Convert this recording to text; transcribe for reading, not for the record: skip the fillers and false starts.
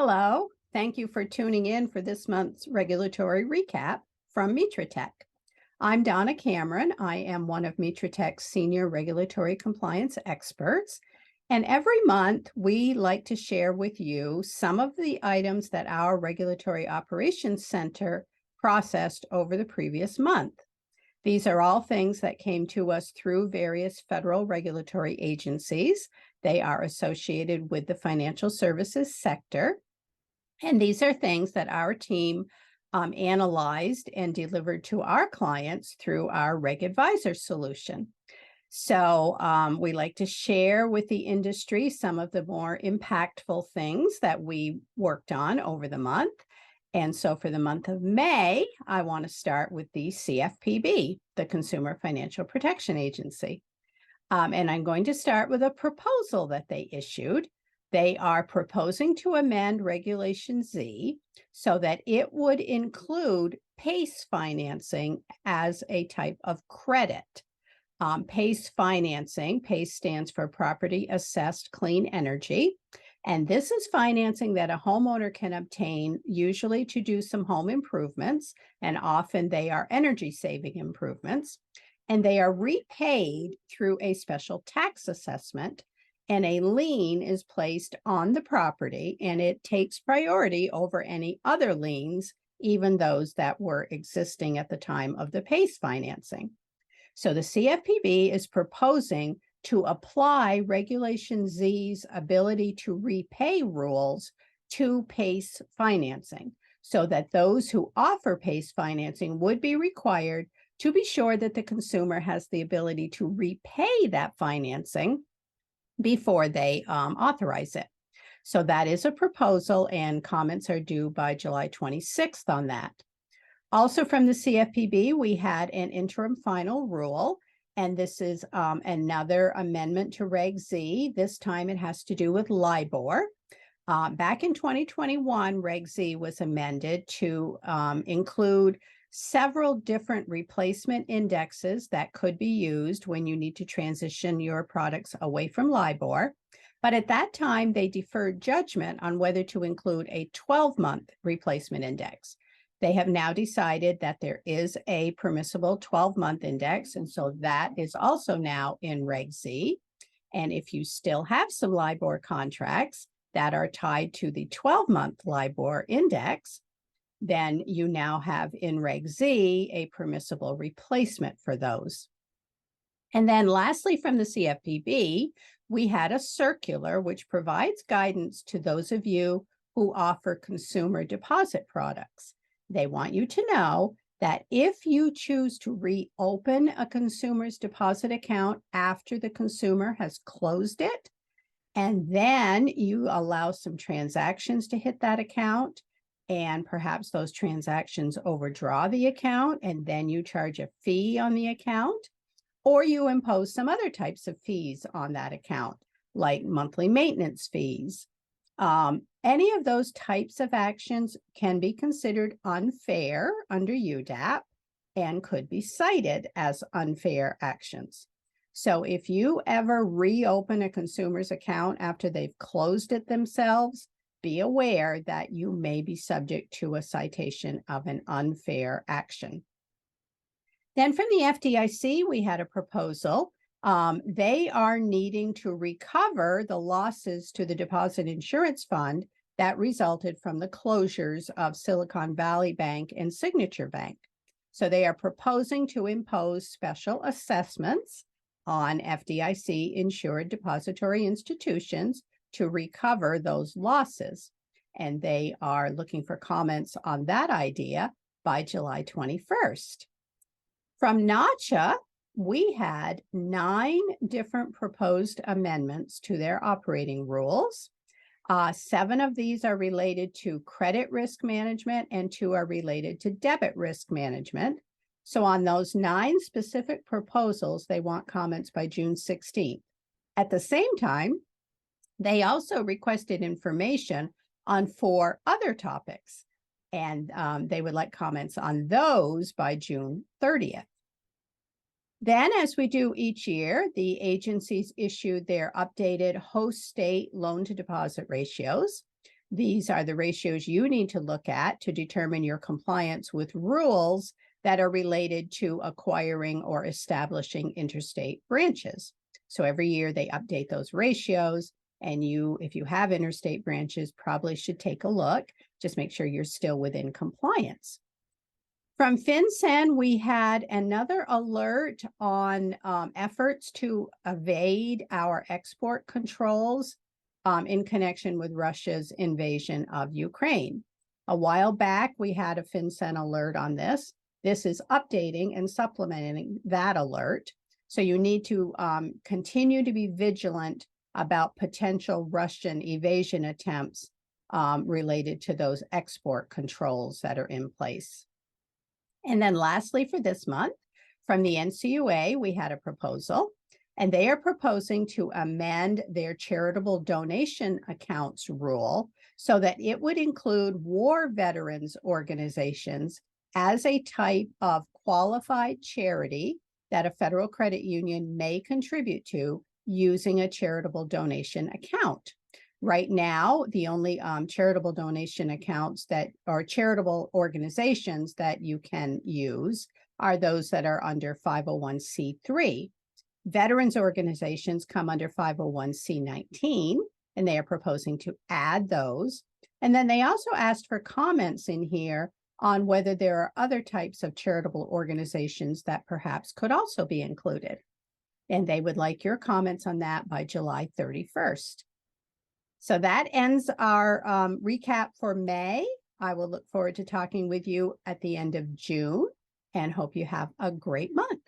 Hello, thank you for tuning in for this month's regulatory recap from Mitratech. I'm Donna Cameron. I am one of Mitratech's senior regulatory compliance experts. And every month, we like to share with you some of the items that our Regulatory Operations Center processed over the previous month. These are all things that came to us through various federal regulatory agencies. They are associated with the financial services sector. And these are things that our team analyzed and delivered to our clients through our Reg Advisor solution. So we like to share with the industry some of the more impactful things that we worked on over the month. And so for the month of May, I want to start with the CFPB, the Consumer Financial Protection Agency. And I'm going to start with a proposal that they issued. They are proposing to amend Regulation Z so that it would include PACE financing as a type of credit. PACE financing, PACE stands for Property Assessed Clean Energy. And this is financing that a homeowner can obtain, usually to do some home improvements, and often they are energy-saving improvements, and they are repaid through a special tax assessment, and a lien is placed on the property, and it takes priority over any other liens, even those that were existing at the time of the PACE financing. So the CFPB is proposing to apply Regulation Z's ability to repay rules to PACE financing, so that those who offer PACE financing would be required to be sure that the consumer has the ability to repay that financing before they authorize it. So that is a proposal, and comments are due by July 26th on that. Also from the CFPB, we had an interim final rule, and this is another amendment to Reg Z. This time it has to do with LIBOR. Back in 2021, Reg Z was amended to include several different replacement indexes that could be used when you need to transition your products away from LIBOR. But at that time, they deferred judgment on whether to include a 12-month replacement index. They have now decided that there is a permissible 12-month index, and so that is also now in Reg Z. And if you still have some LIBOR contracts that are tied to the 12-month LIBOR index, then you now have in Reg Z a permissible replacement for those. And then lastly, from the CFPB, we had a circular which provides guidance to those of you who offer consumer deposit products. They want you to know that if you choose to reopen a consumer's deposit account after the consumer has closed it, and then you allow some transactions to hit that account, and perhaps those transactions overdraw the account, and then you charge a fee on the account, or you impose some other types of fees on that account, like monthly maintenance fees. Any of those types of actions can be considered unfair under UDAP and could be cited as unfair actions. So if you ever reopen a consumer's account after they've closed it themselves, be aware that you may be subject to a citation of an unfair action. Then from the FDIC, we had a proposal. They are needing to recover the losses to the Deposit Insurance Fund that resulted from the closures of Silicon Valley Bank and Signature Bank. So they are proposing to impose special assessments on FDIC insured depository institutions to recover those losses. And they are looking for comments on that idea by July 21st. From Nacha, we had 9 different proposed amendments to their operating rules. 7 of these are related to credit risk management and 2 are related to debit risk management. So on those 9 specific proposals, they want comments by June 16th. At the same time, they also requested information on 4 other topics, and they would like comments on those by June 30th. Then, as we do each year, the agencies issued their updated host state loan to deposit ratios. These are the ratios you need to look at to determine your compliance with rules that are related to acquiring or establishing interstate branches. So every year they update those ratios, and you, if you have interstate branches, probably should take a look. Just make sure you're still within compliance. From FinCEN, we had another alert on efforts to evade our export controls in connection with Russia's invasion of Ukraine. A while back, we had a FinCEN alert on this. This is updating and supplementing that alert. So you need to continue to be vigilant about potential Russian evasion attempts related to those export controls that are in place. And then lastly, for this month, from the NCUA, we had a proposal, and they are proposing to amend their charitable donation accounts rule so that it would include war veterans organizations as a type of qualified charity that a federal credit union may contribute to using a charitable donation account. Right now, the only charitable donation accounts that are charitable organizations that you can use are those that are under 501c3. Veterans organizations come under 501c19, and they are proposing to add those. And then they also asked for comments in here on whether there are other types of charitable organizations that perhaps could also be included. And they would like your comments on that by July 31st. So that ends our recap for May. I will look forward to talking with you at the end of June and hope you have a great month.